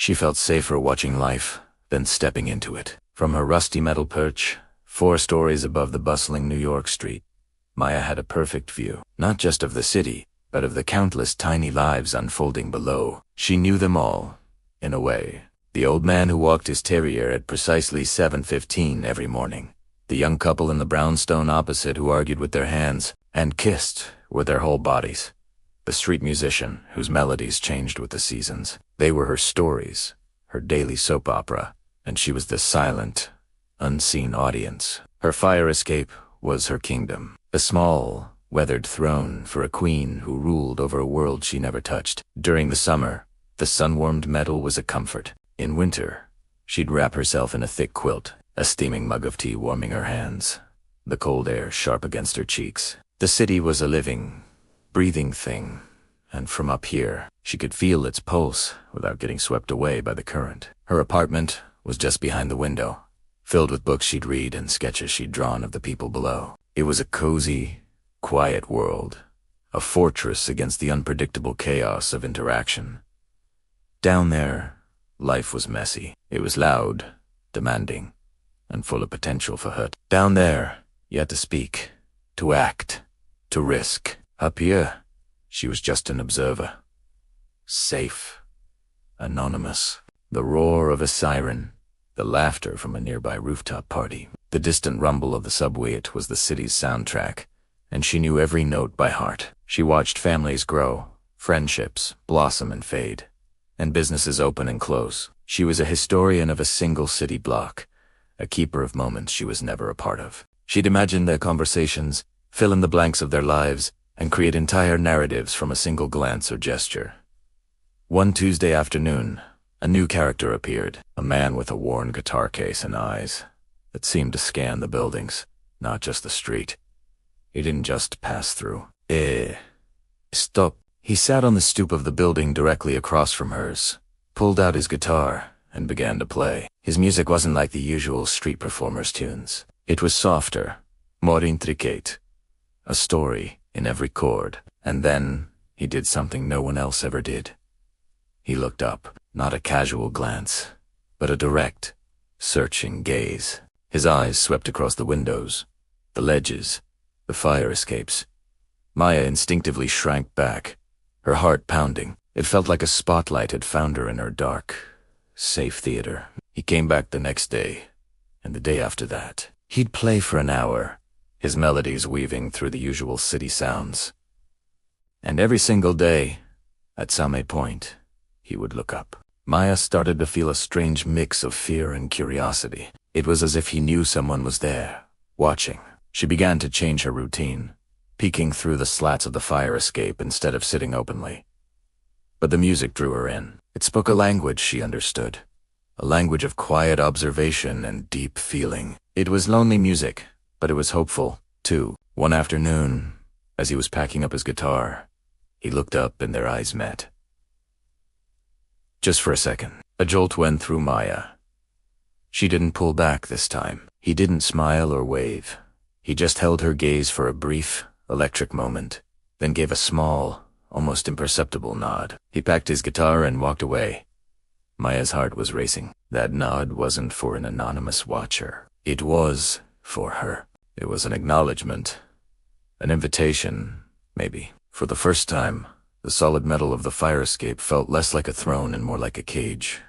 She felt safer watching life than stepping into it. From her rusty metal perch, 4 stories above the bustling New York street, Maya had a perfect view, not just of the city, but of the countless tiny lives unfolding below. She knew them all, in a way. The old man who walked his terrier at precisely 7:15 every morning. The young couple in the brownstone opposite who argued with their hands and kissed with their whole bodies. The street musician whose melodies changed with the seasons. They were her stories, her daily soap opera, and she was the silent, unseen audience. Her fire escape was her kingdom, a small, weathered throne for a queen who ruled over a world she never touched. During the summer, the sun-warmed metal was a comfort. In winter, she'd wrap herself in a thick quilt, a steaming mug of tea warming her hands, the cold air sharp against her cheeks. The city was a living, breathing thing, and from up here, she could feel its pulse without getting swept away by the current. Her apartment was just behind the window, filled with books she'd read and sketches she'd drawn of the people below. It was a cozy, quiet world, a fortress against the unpredictable chaos of interaction. Down there, life was messy. It was loud, demanding, and full of potential for hurt. Down there, you had to speak, to act, to risk. Up here, she was just an observer. Safe, anonymous. The roar of a siren, the laughter from a nearby rooftop party, the distant rumble of the subway. It was the city's soundtrack, and she knew every note by heart. She watched families grow, friendships blossom and fade, and businesses open and close. She was a historian of a single city block, a keeper of moments she was never a part of. She'd imagine their conversations, fill in the blanks of their lives, and create entire narratives from a single glance or gesture. One Tuesday afternoon, a new character appeared, a man with a worn guitar case and eyes that seemed to scan the buildings, not just the street. He didn't just pass through. Stop. He sat on the stoop of the building directly across from hers, pulled out his guitar, and began to play. His music wasn't like the usual street performers' tunes. It was softer, more intricate, a story in every chord. And then he did something no one else ever did. He looked up, not a casual glance, but a direct, searching gaze. His eyes swept across the windows, the ledges, the fire escapes. Maya instinctively shrank back, her heart pounding. It felt like a spotlight had found her in her dark, safe theater. He came back the next day, and the day after that. He'd play for an hour, his melodies weaving through the usual city sounds. And every single day, at some point, he would look up. Maya started to feel a strange mix of fear and curiosity. It was as if he knew someone was there, watching. She began to change her routine, peeking through the slats of the fire escape instead of sitting openly. But the music drew her in. It spoke a language she understood, a language of quiet observation and deep feeling. It was lonely music, but it was hopeful, too. One afternoon, as he was packing up his guitar, he looked up and their eyes met. Just for a second, a jolt went through Maya. She didn't pull back this time. He didn't smile or wave. He just held her gaze for a brief, electric moment, then gave a small, almost imperceptible nod. He packed his guitar and walked away. Maya's heart was racing. That nod wasn't for an anonymous watcher. It was for her. It was an acknowledgement, an invitation, maybe. For the first time, the solid metal of the fire escape felt less like a throne and more like a cage.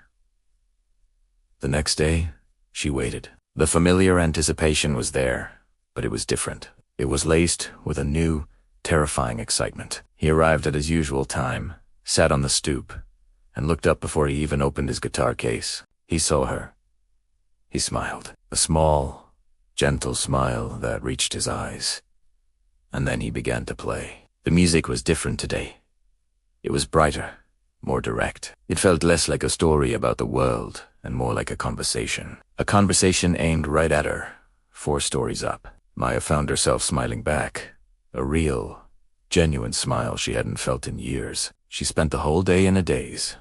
The next day, she waited. The familiar anticipation was there, but it was different. It was laced with a new, terrifying excitement. He arrived at his usual time, sat on the stoop, and looked up before he even opened his guitar case. He saw her. He smiled, a small, gentle smile that reached his eyes. And then he began to play. The music was different today. It was brighter, more direct. It felt less like a story about the world and more like a conversation. A conversation aimed right at her, 4 stories up. Maya found herself smiling back, a real, genuine smile she hadn't felt in years. She spent the whole day in a daze.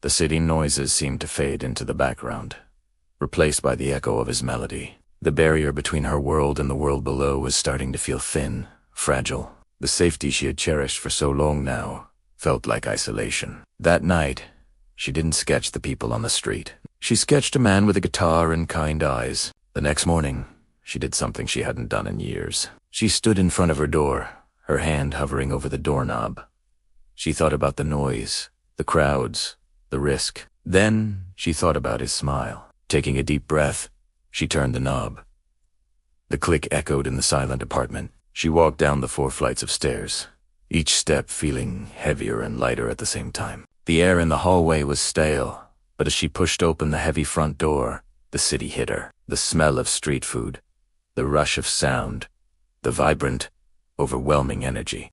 The city noises seemed to fade into the background, replaced by the echo of his melody. The barrier between her world and the world below was starting to feel thin, fragile. The safety she had cherished for so long now felt like isolation. That night, She didn't sketch the people on the street. She sketched a man with a guitar and kind eyes. The next morning, she did something she hadn't done in years. She stood in front of her door, her hand hovering over the doorknob. She thought about the noise, the crowds, the risk. Then she thought about his smile. Taking a deep breath, she turned the knob. The click echoed in the silent apartment. She walked down the 4 flights of stairs, each step feeling heavier and lighter at the same time. The air in the hallway was stale, but as she pushed open the heavy front door, the city hit her. The smell of street food, the rush of sound, the vibrant, overwhelming energy.